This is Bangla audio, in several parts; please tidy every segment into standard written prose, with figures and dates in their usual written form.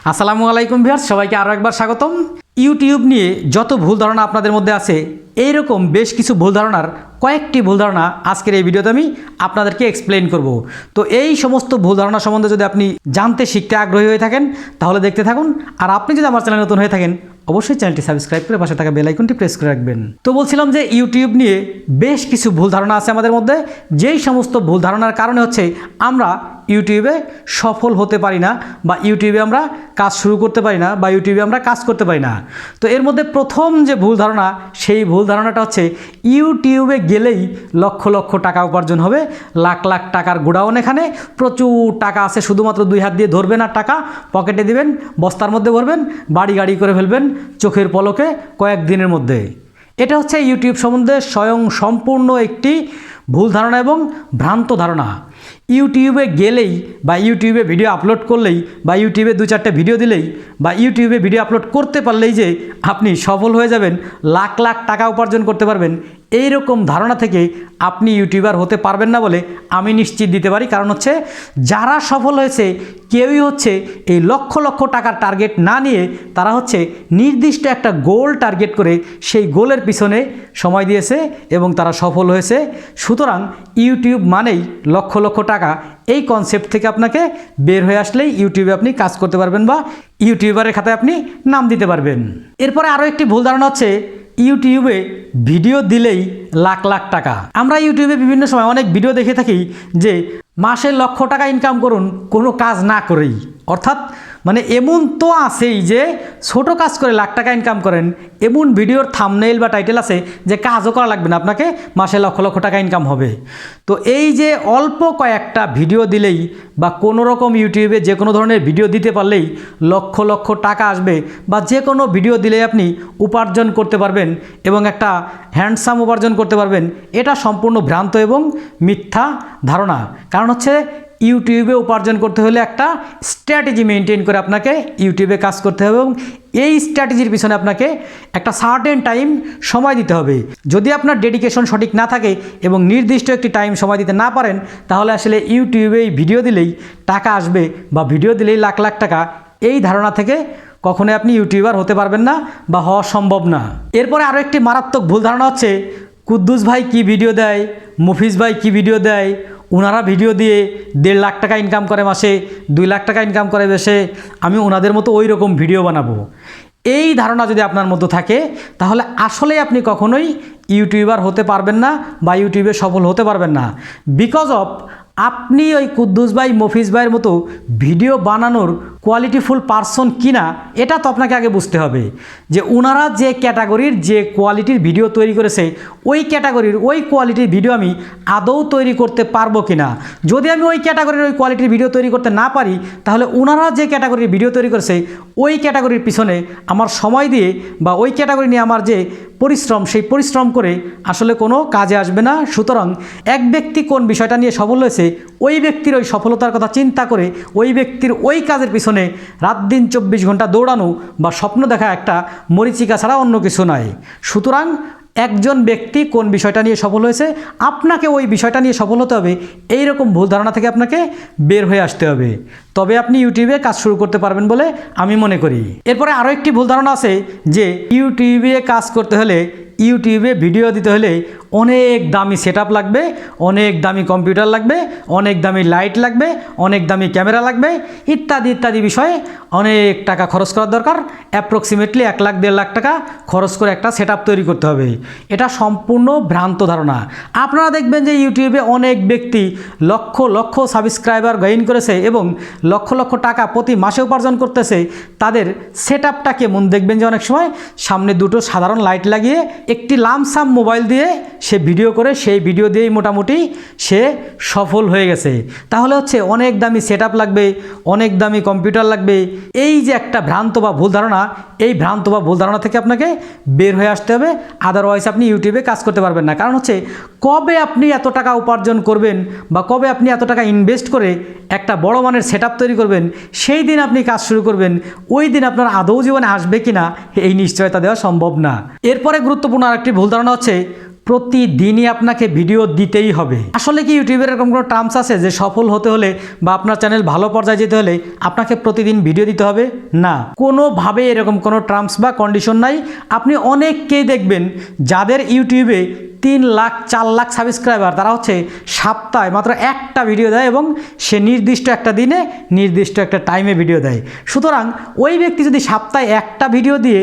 আসসালামু আলাইকুম ভিউয়ার্স, সবাইকে আরও একবার স্বাগতম। ইউটিউব নিয়ে যত ভুল ধারণা আপনাদের মধ্যে আছে, এইরকম বেশ কিছু ভুল ধারণার কয়েকটি ভুল ধারণা আজকের এই ভিডিওতে আমি আপনাদেরকে এক্সপ্লেন করব। তো এই সমস্ত ভুল ধারণা সম্বন্ধে যদি আপনি জানতে শিখতে আগ্রহী হয়ে থাকেন তাহলে দেখতে থাকুন। আর আপনি যদি আমার চ্যানেলে নতুন হয়ে থাকেন অবশ্যই চ্যানেলটি সাবস্ক্রাইব করে পাশে থাকা বেল আইকনটি প্রেস করে রাখবেন। তো বলছিলাম যে ইউটিউব নিয়ে বেশ কিছু ভুল ধারণা আছে আমাদের মধ্যে, যেই সমস্ত ভুল ধারণার কারণে হচ্ছে আমরা ইউটিউবে সফল হতে পারি না, বা ইউটিউবে আমরা কাজ শুরু করতে পারি না, বা ইউটিউবে আমরা কাজ করতে পারি না। তো এর মধ্যে প্রথম যে ভুল ধারণা, সেই ভুল ধারণাটা হচ্ছে ইউটিউবে গেলেই লক্ষ লক্ষ টাকা উপার্জন হবে, লাখ লাখ টাকার গোডাউন, এখানে প্রচুর টাকা আছে, শুধুমাত্র দুই হাত দিয়ে ধরবেন আর টাকা পকেটে দিবেন, বস্তার মধ্যে ভরবেন, বাড়ি গাড়ি করে ফেলবেন চোখের পলকে কয়েকদিনের মধ্যে। এটা হচ্ছে ইউটিউব সম্বন্ধে স্বয়ং সম্পূর্ণ একটি ভুল ধারণা এবং ভ্রান্ত ধারণা। ইউটিউবে গেলেই বা ইউটিউবে ভিডিও আপলোড করলেই বা ইউটিউবে দু চারটে ভিডিও দিলেই বা ইউটিউবে ভিডিও আপলোড করতে পারলেই যে আপনি সফল হয়ে যাবেন, লাখ লাখ টাকা উপার্জন করতে পারবেন, এই রকম ধারণা থেকে আপনি ইউটিউবার হতে পারবেন না বলে আমি নিশ্চিত দিতে পারি। কারণ হচ্ছে যারা সফল হয়েছে কেউই হচ্ছে এই লক্ষ লক্ষ টাকার টার্গেট না নিয়ে তারা হচ্ছে নির্দিষ্ট একটা গোল টার্গেট করে সেই গোলের পিছনে সময় দিয়েছে এবং তারা সফল হয়েছে। সুতরাং ইউটিউব মানেই লক্ষ লক্ষ টাকা, এই কনসেপ্ট থেকে আপনাকে বের হয়ে আসলেই ইউটিউবে আপনি কাজ করতে পারবেন বা ইউটিউবারের খাতায় আপনি নাম দিতে পারবেন। এরপরে আরও একটি ভুল ধারণা হচ্ছে ইউটিউবে ভিডিও দিলেই লাখ লাখ টাকা। আমরা ইউটিউবে বিভিন্ন সময় অনেক ভিডিও দেখে থাকি যে মাসে লক্ষ টাকা ইনকাম করুন কোনো কাজ না করেই, অর্থাৎ মানে এমন তো আছেই যে ছোট কাজ করে লাখ টাকা ইনকাম করেন, এমন ভিডিওর থাম্বনেইল বা টাইটেল আছে যে কাজও করা লাগবে না, আপনাকে মাসে লক্ষ লক্ষ টাকা ইনকাম হবে। তো এই যে অল্প কয়েকটা ভিডিও দিলেই বা কোনো রকম ইউটিউবে যে কোনো ধরনের ভিডিও দিতে পারলেই লক্ষ লক্ষ টাকা আসবে, বা যে কোনো ভিডিও দিলেই আপনি উপার্জন করতে পারবেন এবং একটা হ্যান্ডসাম উপার্জন করতে পারবেন, এটা সম্পূর্ণ ভ্রান্ত এবং মিথ্যা ধারণা। কারণ হচ্ছে ইউটিউবে উপার্জন করতে হলে একটা স্ট্র্যাটেজি মেনটেন করে আপনাকে ইউটিউবে কাজ করতে হবে এবং এই স্ট্র্যাটেজির পিছনে আপনাকে একটা সার্টেন টাইম সময় দিতে হবে। যদি আপনার ডেডিকেশন সঠিক না থাকে এবং নির্দিষ্ট একটি টাইম সময় দিতে না পারেন, তাহলে আসলে ইউটিউবে ভিডিও দিলেই টাকা আসবে বা ভিডিও দিলেই লাখ লাখ টাকা, এই ধারণা থেকে কখনোই আপনি ইউটিউবার হতে পারবেন না বা হওয়া সম্ভব না। এরপরে আরও একটি মারাত্মক ভুল ধারণা হচ্ছে কুদ্দুস ভাই কি ভিডিও দেয়, মুফিজ ভাই কি ভিডিও দেয়, ওনারা ভিডিও দিয়ে 1.5 লাখ টাকা ইনকাম করে, মাসে 2 লাখ টাকা ইনকাম করে বেশে, আমি ওনাদের মতো ওই রকম ভিডিও বানাবো। এই ধারণা যদি আপনার মধ্যে থাকে তাহলে আসলেই আপনি কখনোই ইউটিউবার হতে পারবেন না বা ইউটিউবে সফল হতে পারবেন না। বিকজ অফ আপনি ওই কুদ্দুস ভাই মফিজ ভাইয়ের মতো ভিডিও বানানোর কোয়ালিটিফুল পারসন কিনা এটা তো আপনাকে আগে বুঝতে হবে, যে ওনারা যে ক্যাটাগরির যে কোয়ালিটির ভিডিও তৈরি করেছে ওই ক্যাটাগরির ওই কোয়ালিটির ভিডিও আমি আদৌ তৈরি করতে পারবো কিনা। যদি আমি ওই ক্যাটাগরির ওই কোয়ালিটির ভিডিও তৈরি করতে না পারি, তাহলে ওনারা যে ক্যাটাগরির ভিডিও তৈরি করেছে ওই ক্যাটাগরির পিছনে আমার সময় দিয়ে বা ওই ক্যাটাগরি নিয়ে আমার যে পরিশ্রম, সেই পরিশ্রম করে আসলে কোনো কাজে আসবে না। সুতরাং এক ব্যক্তি কোন বিষয়টা নিয়ে সফল হয়েছে ওই ব্যক্তির ওই সফলতার কথা চিন্তা করে ওই ব্যক্তির ওই কাজের পিছনে রাত দিন 24 ঘন্টা দৌড়ানো বা স্বপ্ন দেখা একটা মরিচিকা ছাড়া অন্য কিছু নয়। সুতরাং একজন ব্যক্তি কোন বিষয়টা নিয়ে সফল হয়েছে আপনাকে ওই বিষয়টা নিয়ে সফল হতে হবে, এই রকম ভুল ধারণা থেকে আপনাকে বের হয়ে আসতে হবে, তবে আপনি ইউটিউবে কাজ শুরু করতে পারবেন বলে আমি মনে করি। এরপরে আরও একটি ভুল ধারণা আছে যে ইউটিউবে কাজ করতে হলে, ইউটিউবে ভিডিও দিতে হলে অনেক দামি সেটআপ লাগবে, অনেক দামি কম্পিউটার লাগবে, অনেক দামি লাইট লাগবে, অনেক দামি ক্যামেরা লাগবে, ইত্যাদি ইত্যাদি বিষয়ে অনেক টাকা খরচ করার দরকার। অ্যাপ্রক্সিমেটলি 1 লাখ 1.5 লাখ টাকা খরচ করে একটা সেটআপ তৈরি করতে হবে। এটা সম্পূর্ণ ভ্রান্ত ধারণা। আপনারা দেখবেন যে ইউটিউবে অনেক ব্যক্তি লক্ষ লক্ষ সাবস্ক্রাইবার গেইন করেছে এবং লক্ষ লক্ষ টাকা প্রতি মাসে উপার্জন করতেছে। তাদের সেটআপটা কেমন দেখবেন যে অনেক সময় সামনে দুটো সাধারণ লাইট লাগিয়ে একটি লামসাম মোবাইল দিয়ে সে ভিডিও করে, সেই ভিডিও দিয়েই মোটামুটি সে সফল হয়ে গেছে। তাহলে হচ্ছে অনেক দামি সেটআপ লাগবে, অনেক দামি কম্পিউটার লাগবে। এই যে একটা ভ্রান্ত বা ভুল ধারণা, এই ভ্রান্ত বা ভুল ধারণা থেকে আপনাকে বের হয়ে আসতে হবে, আদারওয়াইজ আপনি ইউটিউবে কাজ করতে পারবেন না। কারণ হচ্ছে কবে আপনি এত টাকা উপার্জন করবেন বা কবে আপনি এত টাকা ইনভেস্ট করে একটা বড় মানের সেটআপ তৈরি করবেন, সেই দিন আপনি কাজ শুরু করবেন, ওই দিন আপনার আদৌ জীবনে আসবে কিনা এই নিশ্চয়তা দেওয়া সম্ভব না। এরপরে গুরুত্বপূর্ণ আরেকটি ভুল ধারণা হচ্ছে প্রতিদিনই আপনাকে ভিডিও দিতেই হবে। আসলে কি ইউটিউবের এরকম কোনো টার্মস আছে যে সফল হতে হলে বা আপনার চ্যানেল ভালো পর্যায়ে যেতে হলে আপনাকে প্রতিদিন ভিডিও দিতে হবে? না, কোনোভাবে এরকম কোনো টার্মস বা কন্ডিশন নাই। আপনি অনেককেই দেখবেন যাদের ইউটিউবে 3 লাখ 4 লাখ সাবস্ক্রাইবার, তারা হচ্ছে সপ্তাহে মাত্র একটা ভিডিও দেয় এবং সে নির্দিষ্ট একটা দিনে নির্দিষ্ট একটা টাইমে ভিডিও দেয়। সুতরাং ওই ব্যক্তি যদি সপ্তাহে একটা ভিডিও দিয়ে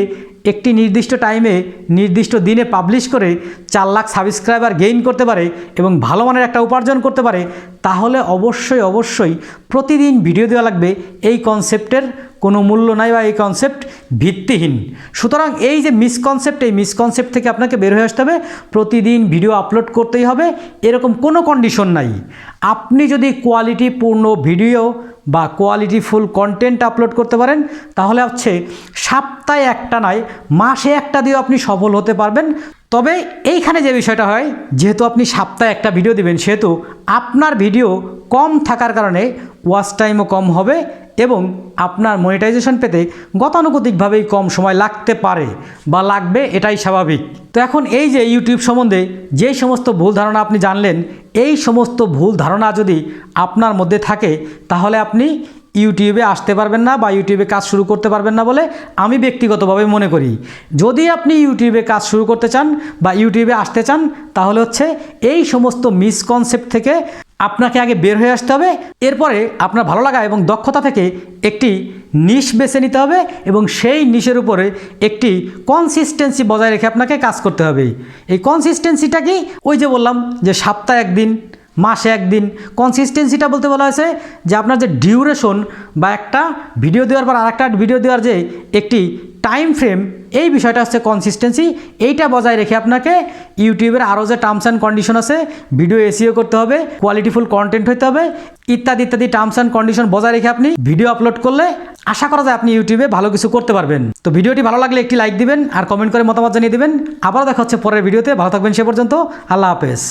একটি নির্দিষ্ট টাইমে নির্দিষ্ট দিনে পাবলিশ করে 4 লাখ সাবস্ক্রাইবার গেইন করতে পারে এবং ভালো মানের একটা উপার্জন করতে পারে, তাহলে অবশ্যই প্রতিদিন ভিডিও দেওয়া লাগবে। এই কনসেপ্টের কোনো মূল্য নাই বা এই কনসেপ্ট ভিত্তিহীন। সুতরাং এই যে মিসকনসেপ্ট, এই মিসকনসেপ্ট থেকে আপনাকে বের হয়ে আসতে হবে। প্রতিদিন ভিডিও আপলোড করতেই হবে, এরকম কোনো কন্ডিশন নাই। আপনি যদি কোয়ালিটিপূর্ণ ভিডিও বা কোয়ালিটিফুল কন্টেন্ট আপলোড করতে পারেন, তাহলে হচ্ছে সপ্তাহে একটা নয়, মাসে একটা দিয়েও আপনি সফল হতে পারবেন। তবে এইখানে যে বিষয়টা হয়, যেহেতু আপনি সপ্তাহে একটা ভিডিও দিবেন, সেহেতু আপনার ভিডিও কম থাকার কারণে ওয়াচ টাইমও কম হবে এবং আপনার মনিটাইজেশন পেতে গতানুগতিকভাবেই কম সময় লাগতে পারে বা লাগবে, এটাই স্বাভাবিক। তো এখন এই যে ইউটিউব সম্বন্ধে যেই সমস্ত ভুল ধারণা আপনি জানলেন, এই সমস্ত ভুল ধারণা যদি আপনার মধ্যে থাকে, তাহলে আপনি ইউটিউবে আসতে পারবেন না বা ইউটিউবে কাজ শুরু করতে পারবেন না বলে আমি ব্যক্তিগতভাবে মনে করি। যদি আপনি ইউটিউবে কাজ শুরু করতে চান বা ইউটিউবে আসতে চান, তাহলে হচ্ছে এই সমস্ত মিসকনসেপ্ট থেকে আপনাকে আগে বের হয়ে আসতে হবে। এরপরে আপনার ভালো লাগা এবং দক্ষতা থেকে একটি নিশ বেছে নিতে হবে এবং সেই নিশের উপরে একটি কনসিস্টেন্সি বজায় রেখে আপনাকে কাজ করতে হবে। এই কনসিস্টেন্সিটা কি? ওই যে বললাম যে সপ্তাহে একদিন, মাসে একদিন। কনসিস্টেন্সিটা বলতে বলা হয়েছে যে আপনার যে ডিউরেশন বা একটা ভিডিও দেওয়ার পর আরেকটা ভিডিও দেওয়ার যে একটি টাইম ফ্রেম, এই বিষয়টা হচ্ছে কনসিস্টেন্সি। এইটা বজায় রেখে আপনাকে ইউটিউবের আরও যে টার্মস অ্যান্ড কন্ডিশন আছে, ভিডিও এসইও করতে হবে, কোয়ালিটিফুল কন্টেন্ট হতে হবে, ইত্যাদি টার্মস অ্যান্ড কন্ডিশন বজায় রেখে আপনি ভিডিও আপলোড করলে আশা করা যায় আপনি ইউটিউবে ভালো কিছু করতে পারবেন। তো ভিডিওটি ভালো লাগলে একটি লাইক দিবেন আর কমেন্ট করে মতামত জানিয়ে দিবেন। আবারও দেখা হচ্ছে পরের ভিডিওতে। ভালো থাকবেন সে পর্যন্ত। আল্লাহ হাফেজ।